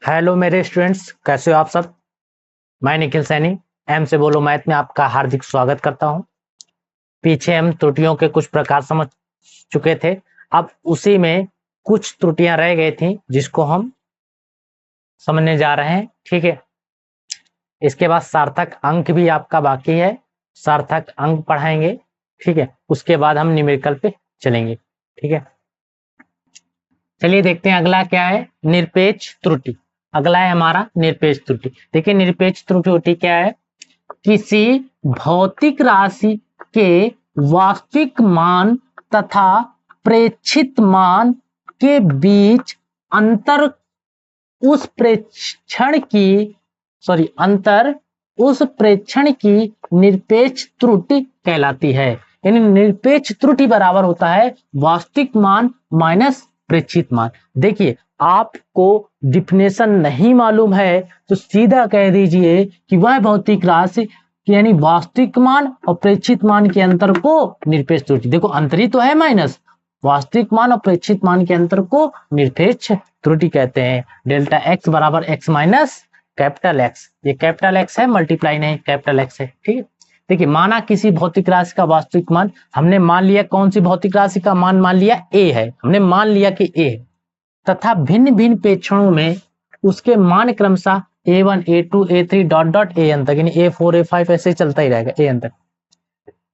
Hello मेरे students, कैसे हो आप सब। मैं निखिल सैनी एम से बोलो मैथ में आपका हार्दिक स्वागत करता हूं। पीछे हम त्रुटियों के कुछ प्रकार समझ चुके थे। अब उसी में कुछ त्रुटियां रह गई थी जिसको हम समझने जा रहे हैं। ठीक है, इसके बाद सार्थक अंक भी आपका बाकी है, सार्थक अंक पढ़ाएंगे। ठीक है, उसके बाद हम न्यूमेरिकल पे चलेंगे। ठीक है, चलिए देखते हैं अगला क्या है। निरपेक्ष त्रुटि अगला है हमारा निरपेक्ष त्रुटि। देखिए निरपेक्ष त्रुटि क्या है। किसी भौतिक राशि के वास्तविक मान तथा प्रेक्षित मान के बीच अंतर उस प्रेक्षण की निरपेक्ष त्रुटि कहलाती है। यानी निरपेक्ष त्रुटि बराबर होता है वास्तविक मान माइनस प्रेक्षित मान। देखिए आपको डिफिनेशन नहीं मालूम है तो सीधा कह दीजिए कि वह भौतिक राशि यानी वास्तविक मान और प्रेक्षित मान के अंतर को निरपेक्ष त्रुटि। देखो अंतर ही तो है माइनस, वास्तविक मान और प्रेक्षित मान के अंतर को निरपेक्ष त्रुटि कहते हैं। डेल्टा एक्स बराबर एक्स माइनस कैपिटल एक्स, ये कैपिटल एक्स है, मल्टीप्लाई नहीं कैपिटल एक्स है। ठीक है, देखिए माना किसी भौतिक राशि का वास्तविक मान, हमने मान लिया कौन सी भौतिक राशि का मान मान लिया ए है, हमने मान लिया कि ए है, तथा भिन्न भिन्न प्रेक्षणों में उसके मान क्रमशः a1 a2 a3 dot dot an तक, यानी a4 a5 ऐसे चलता ही रहेगा an तक।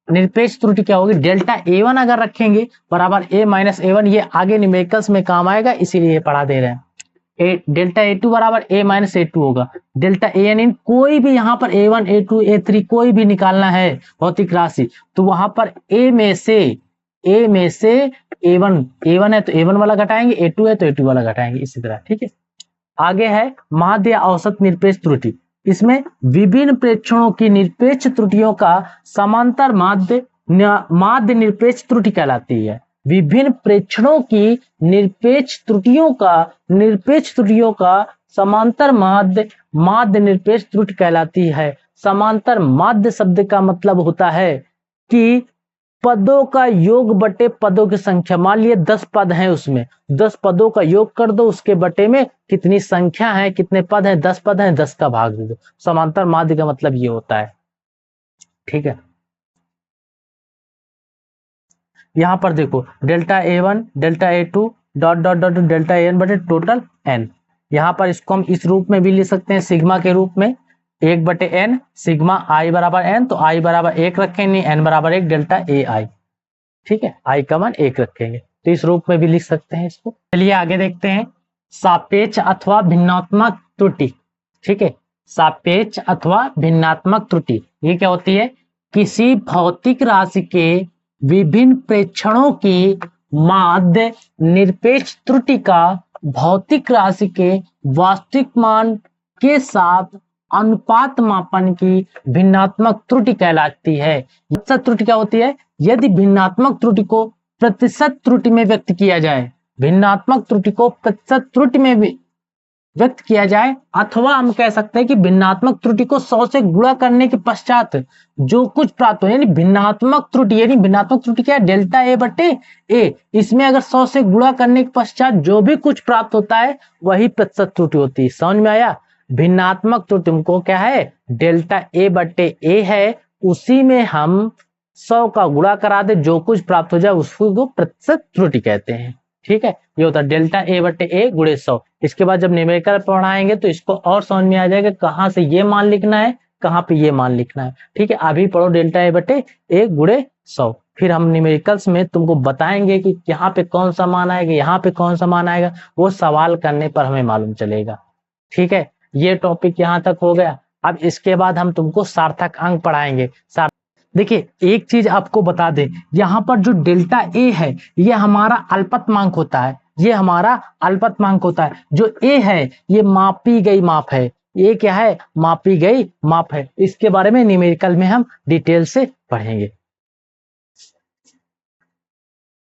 निरपेक्ष त्रुटि क्या होगी, डेल्टा a1 अगर रखेंगे बराबर a माइनस a1, ये आगे न्यूमेरिकल्स में काम आएगा इसीलिए पढ़ा दे रहे हैं। डेल्टा a2 बराबर a माइनस a2 होगा। डेल्टा an इन कोई भी यहाँ पर a1 a2 a3 कोई भी निकालना है भौतिक राशि तो वहां पर a में से a1 है तो a1 वाला घटाएंगे, a2 है तो a2 वाला घटाएंगे, इसी तरह। ठीक है, आगे है माध्य या औसत निरपेक्ष त्रुटि। इसमें विभिन्न प्रेक्षणों की निरपेक्ष त्रुटियों का समांतर माध्य निरपेक्ष त्रुटि कहलाती है। विभिन्न प्रेक्षणों की निरपेक्ष त्रुटियों का समांतर माध्य निरपेक्ष त्रुटि कहलाती है। समांतर माध्य शब्द का मतलब होता है कि पदों का योग बटे पदों की संख्या। मान लिए 10 पद हैं, उसमें 10 पदों का योग कर दो, उसके बटे में कितनी संख्या है, कितने पद हैं, 10 पद हैं, 10 का भाग दे दो। समांतर माध्य का मतलब ये होता है। ठीक है, यहां पर देखो delta a1 delta a2 dot dot dot delta an बटे टोटल n। यहां पर इसको हम इस रूप में भी लिख सकते हैं सिग्मा के रूप में, 1 बटे n सिग्मा i बराबर n, तो i बराबर 1 रखेंगे, n बराबर 1 डेल्टा ai। ठीक है, i का मान 1 रखेंगे तो इस रूप में भी लिख सकते हैं इसको। चलिए आगे देखते हैं सापेक्ष अथवा भिन्नात्मक त्रुटि। ठीक है, सापेक्ष अथवा भिन्नात्मक त्रुटि ये क्या होती है, किसी भौतिक राशि के विभिन्न प्रेक्षणों की माध्य निरपेक्ष त्रुटि का भौतिक राशि के वास्तविक मान के साथ अनुपात मापन की भिन्नात्मक त्रुटि कहलाती है। प्रतिशत त्रुटि क्या होती है, यदि भिन्नात्मक त्रुटि को प्रतिशत त्रुटि में व्यक्त किया जाए, भिन्नात्मक त्रुटि को प्रतिशत त्रुटि में व्यक्त किया जाए, अथवा हम कह सकते हैं कि भिन्नात्मक त्रुटि को 100 से गुणा करने के पश्चात जो कुछ प्राप्त हो, यानी भिन्नात्मक त्रुटि, यानी भिन्नात्मक त्रुटि क्या है, डेल्टा ए बटे ए, इसमें अगर 100 से गुणा करने के पश्चात जो भी कुछ प्राप्त होता है वही प्रतिशत त्रुटि होती है। समझ में आया। भिन्नात्मक त्रुटि को क्या है, डेल्टा ए बटे ए है, उसी में हम 100 का गुणा करा दे, जो कुछ प्राप्त हो जाए उसको प्रतिशत त्रुटि कहते हैं। ठीक है, ये होता है डेल्टा ए बटे ए गुणे 100। इसके बाद जब न्यूमेरिकल पढ़ाएंगे तो इसको और समझ में आ जाएगा कहाँ से ये मान लिखना है, कहाँ पे ये मान लिखना है। ठीक है, अभी पढ़ो डेल्टा ए बटे ए गुणे 100, फिर हम न्यूमेरिकल्स में तुमको बताएंगे कि यहाँ पे कौन सा मान आएगा, यहाँ पे कौन सा मान आएगा, वो सवाल करने पर हमें मालूम चलेगा। ठीक है, ये टॉपिक यहाँ तक हो गया। अब इसके बाद हम तुमको सार्थक अंक पढ़ाएंगे। देखिए एक चीज आपको बता दें, यहाँ पर जो डेल्टा ए है ये हमारा अल्पतमांक होता है, ये हमारा अल्पतमांक होता है। जो ए है ये मापी गई माप है, ये क्या है, मापी गई माप है। इसके बारे में न्यूमेरिकल में हम डिटेल से पढ़ेंगे।